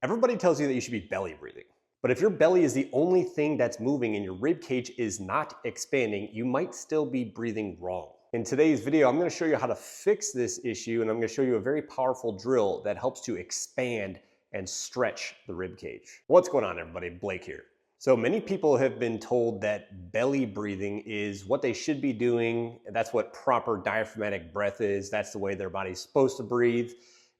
Everybody tells you that you should be belly breathing. But if your belly is the only thing that's moving and your rib cage is not expanding, you might still be breathing wrong. In today's video, I'm going to show you how to fix this issue, and I'm going to show you a very powerful drill that helps to expand and stretch the rib cage. What's going on, everybody? Blake here. So many people have been told that belly breathing is what they should be doing. That's what proper diaphragmatic breath is. That's the way their body's supposed to breathe.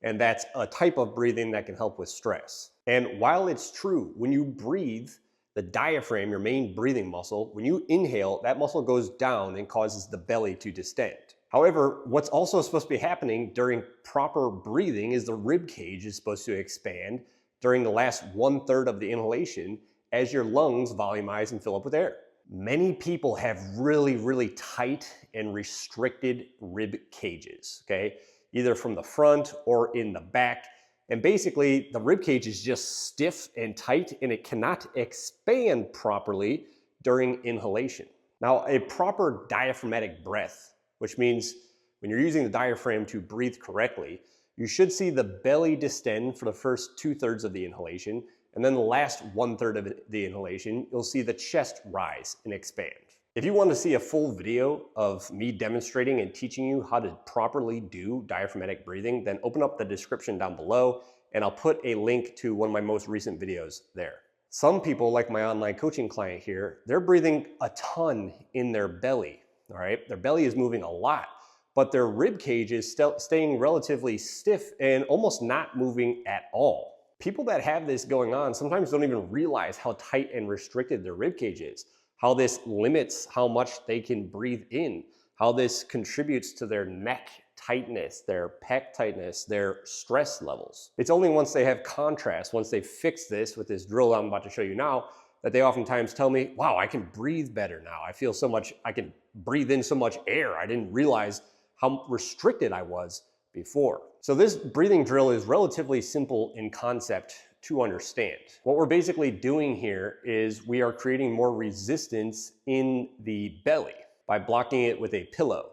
And that's a type of breathing that can help with stress. And while it's true, when you breathe, the diaphragm, your main breathing muscle, when you inhale, that muscle goes down and causes the belly to distend. However, what's also supposed to be happening during proper breathing is the rib cage is supposed to expand during the last 1/3 of the inhalation as your lungs volumize and fill up with air. Many people have really tight and restricted rib cages, okay? Either from the front or in the back. And basically the rib cage is just stiff and tight and it cannot expand properly during inhalation. Now, a proper diaphragmatic breath, which means when you're using the diaphragm to breathe correctly, you should see the belly distend for the first 2/3 of the inhalation, and then the last 1/3 of the inhalation, you'll see the chest rise and expand. If you want to see a full video of me demonstrating and teaching you how to properly do diaphragmatic breathing, then open up the description down below and I'll put a link to one of my most recent videos there. Some people, like my online coaching client here, they're breathing a ton in their belly, all right? Their belly is moving a lot, but their rib cage is still staying relatively stiff and almost not moving at all. People that have this going on sometimes don't even realize how tight and restricted their rib cage is, how this limits how much they can breathe in, how this contributes to their neck tightness, their pec tightness, their stress levels. It's only once they have contrast, once they fix this with this drill I'm about to show you now, that they oftentimes tell me, wow, I can breathe better now. I feel so much, I can breathe in so much air. I didn't realize how restricted I was before. So this breathing drill is relatively simple in concept to understand. What we're basically doing here is we are creating more resistance in the belly by blocking it with a pillow.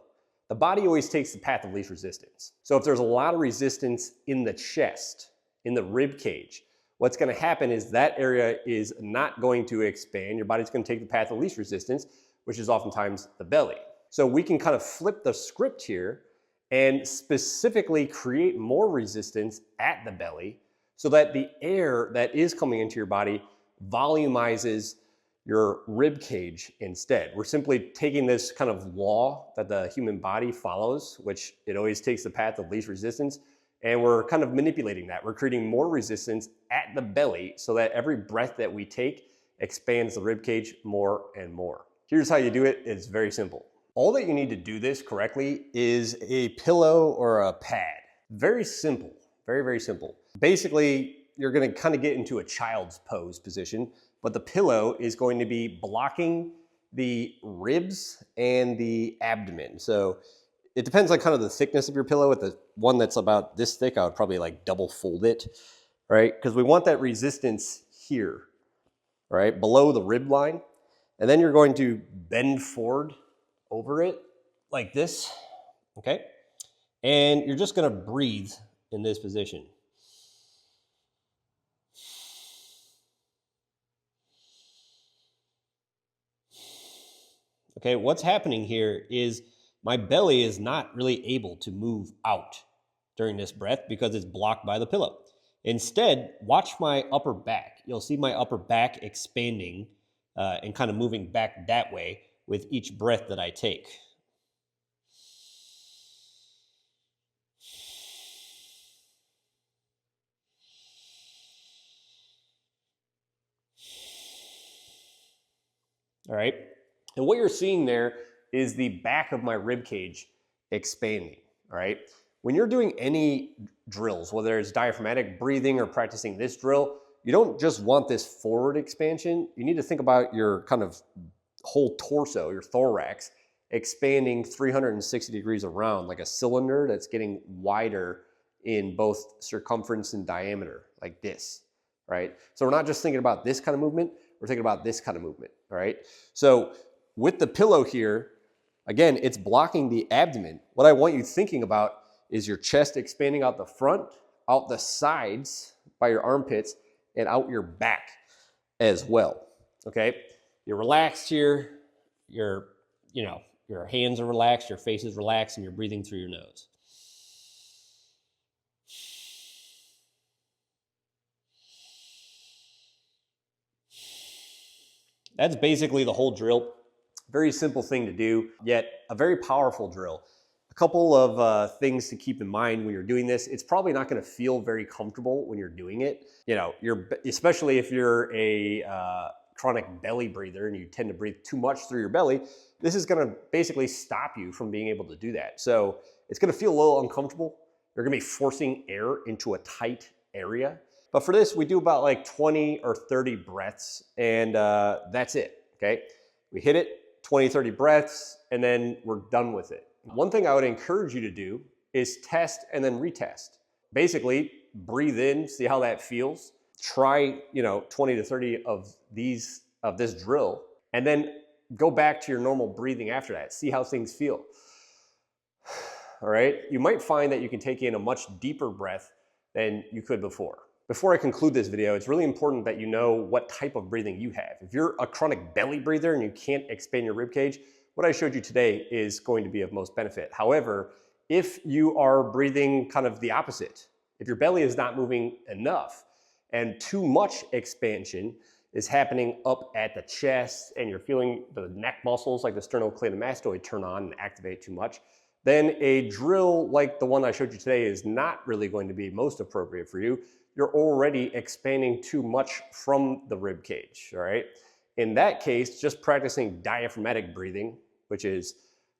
The body always takes the path of least resistance. So if there's a lot of resistance in the chest, in the rib cage, what's going to happen is that area is not going to expand. Your body's going to take the path of least resistance, which is oftentimes the belly. So we can kind of flip the script here and specifically create more resistance at the belly so that the air that is coming into your body volumizes your rib cage instead. We're simply taking this kind of law that the human body follows, which it always takes the path of least resistance, and we're kind of manipulating that. We're creating more resistance at the belly so that every breath that we take expands the rib cage more and more. Here's how you do it. It's very simple. All that you need to do this correctly is a pillow or a pad. Very simple, very simple. Basically, you're gonna kind of get into a child's pose position, but the pillow is going to be blocking the ribs and the abdomen. So it depends on kind of the thickness of your pillow. With the one that's about this thick, I would probably like double fold it, right? Because we want that resistance here, right? Below the rib line. And then you're going to bend forward over it like this, okay? And you're just gonna breathe in this position. Okay, what's happening here is my belly is not really able to move out during this breath because it's blocked by the pillow. Instead, watch my upper back. You'll see my upper back expanding and kind of moving back that way with each breath that I take. All right, and what you're seeing there is the back of my rib cage expanding, all right? When you're doing any drills, whether it's diaphragmatic breathing or practicing this drill, you don't just want this forward expansion. You need to think about your kind of whole torso, your thorax, expanding 360 degrees around like a cylinder that's getting wider in both circumference and diameter, like this, right? So we're not just thinking about this kind of movement, we're thinking about this kind of movement, all right? So with the pillow here, again, it's blocking the abdomen. What I want you thinking about is your chest expanding out the front, out the sides by your armpits and out your back as well, okay? You're relaxed here, your hands are relaxed, your face is relaxed, and you're breathing through your nose. That's basically the whole drill. Very simple thing to do, yet a very powerful drill. A couple of things to keep in mind when you're doing this. It's probably not going to feel very comfortable when you're doing it. Especially if you're a chronic belly breather and you tend to breathe too much through your belly, this is going to basically stop you from being able to do that. So it's going to feel a little uncomfortable. You're going to be forcing air into a tight area. But for this, we do about like 20 or 30 breaths, and that's it, okay? We hit it, 20, 30 breaths, and then we're done with it. One thing I would encourage you to do is test and then retest. Basically, breathe in, see how that feels. Try, 20 to 30 of this drill, and then go back to your normal breathing after that. See how things feel. All right? You might find that you can take in a much deeper breath than you could before. Before I conclude this video, it's really important that you know what type of breathing you have. If you're a chronic belly breather and you can't expand your rib cage, what I showed you today is going to be of most benefit. However, if you are breathing kind of the opposite, if your belly is not moving enough and too much expansion is happening up at the chest and you're feeling the neck muscles like the sternocleidomastoid turn on and activate too much, then a drill like the one I showed you today is not really going to be most appropriate for you. You're already expanding too much from the rib cage, all right? In that case, just practicing diaphragmatic breathing, which is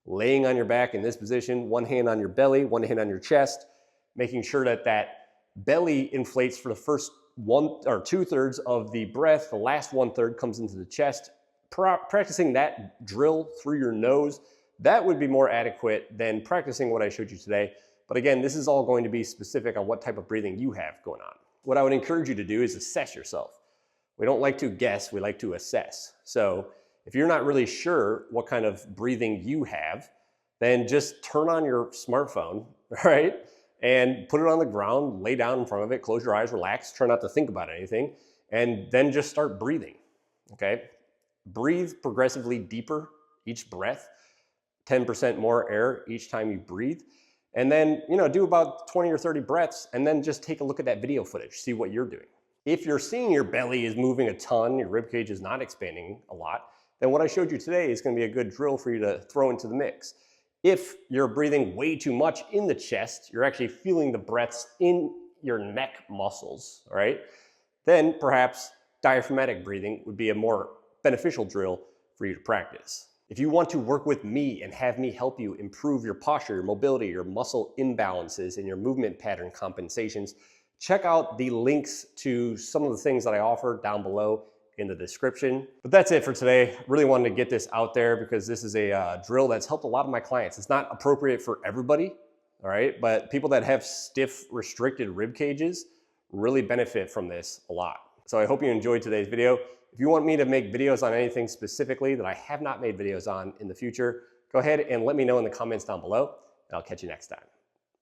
laying on your back in this position, one hand on your belly, one hand on your chest, making sure that that belly inflates for the first 1 or 2/3 of the breath, the last 1/3 comes into the chest. Practicing that drill through your nose, that would be more adequate than practicing what I showed you today. But again, this is all going to be specific on what type of breathing you have going on. What I would encourage you to do is assess yourself. We don't like to guess, we like to assess. So if you're not really sure what kind of breathing you have, then just turn on your smartphone, right? And put it on the ground, lay down in front of it, close your eyes, relax, try not to think about anything, and then just start breathing, okay? Breathe progressively deeper each breath, 10% more air each time you breathe. And then, do about 20 or 30 breaths and then just take a look at that video footage, see what you're doing. If you're seeing your belly is moving a ton, your rib cage is not expanding a lot, then what I showed you today is going to be a good drill for you to throw into the mix. If you're breathing way too much in the chest, you're actually feeling the breaths in your neck muscles, all right? Then perhaps diaphragmatic breathing would be a more beneficial drill for you to practice. If you want to work with me and have me help you improve your posture, your mobility, your muscle imbalances, and your movement pattern compensations, check out the links to some of the things that I offer down below in the description. But that's it for today. Really wanted to get this out there because this is a drill that's helped a lot of my clients. It's not appropriate for everybody, all right? But people that have stiff, restricted rib cages really benefit from this a lot. So I hope you enjoyed today's video. If you want me to make videos on anything specifically that I have not made videos on in the future, go ahead and let me know in the comments down below, and I'll catch you next time.